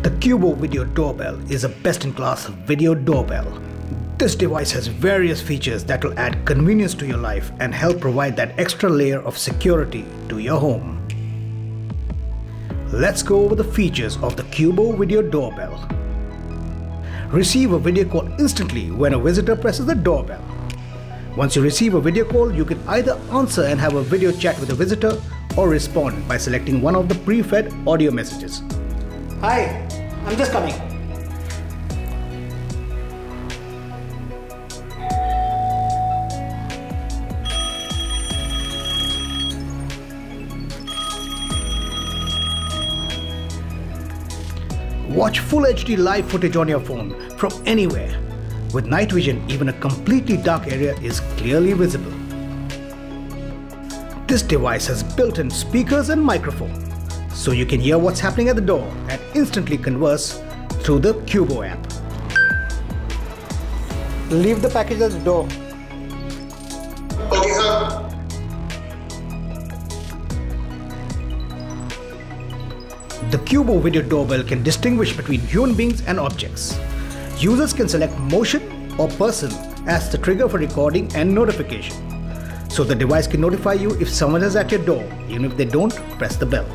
The Qubo video doorbell is a best-in-class video doorbell. This device has various features that will add convenience to your life and help provide that extra layer of security to your home. Let's go over the features of the Qubo video doorbell. Receive a video call instantly when a visitor presses the doorbell. Once you receive a video call, you can either answer and have a video chat with the visitor or respond by selecting one of the pre-fed audio messages. Hi, I'm just coming. Watch full HD live footage on your phone from anywhere. With night vision, even a completely dark area is clearly visible. This device has built-in speakers and microphone, so you can hear what's happening at the door and instantly converse through the Qubo app. Leave the package at the door. Okay, sir. The Qubo video doorbell can distinguish between human beings and objects. Users can select motion or person as the trigger for recording and notification. So the device can notify you if someone is at your door, even if they don't press the bell.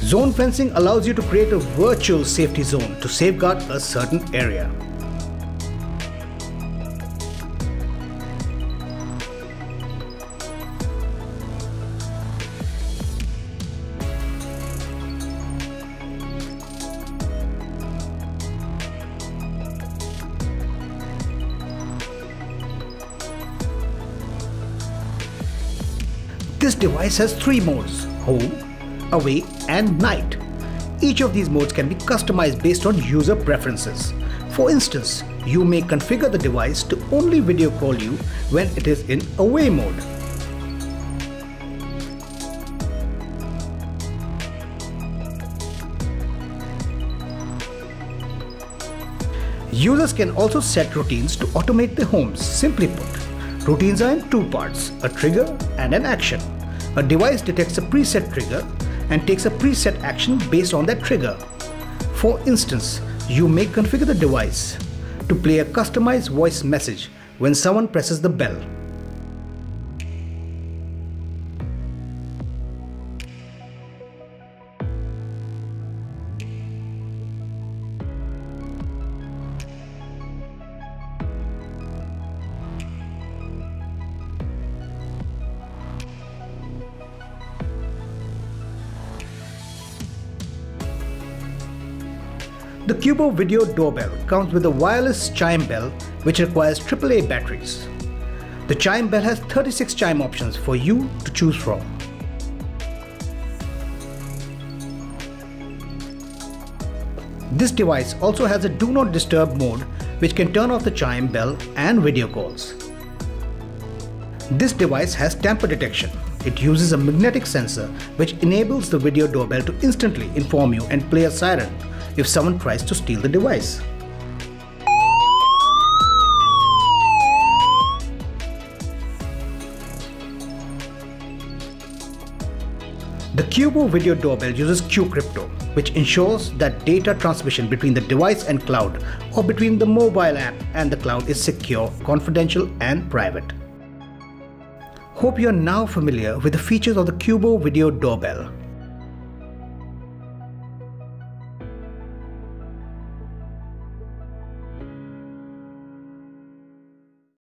Zone fencing allows you to create a virtual safety zone to safeguard a certain area. This device has 3 modes: home, away and night. Each of these modes can be customized based on user preferences. For instance, you may configure the device to only video call you when it is in away mode. Users can also set routines to automate their homes. Simply put, routines are in 2 parts, a trigger and an action. A device detects a preset trigger and takes a preset action based on that trigger. For instance, you may configure the device to play a customized voice message when someone presses the bell. The Qubo video doorbell comes with a wireless chime bell which requires AAA batteries. The chime bell has 36 chime options for you to choose from. This device also has a do not disturb mode which can turn off the chime bell and video calls. This device has tamper detection. It uses a magnetic sensor which enables the video doorbell to instantly inform you and play a siren if someone tries to steal the device. The Qubo video doorbell uses Qcrypto, which ensures that data transmission between the device and cloud or between the mobile app and the cloud is secure, confidential and private. Hope you are now familiar with the features of the Qubo video doorbell.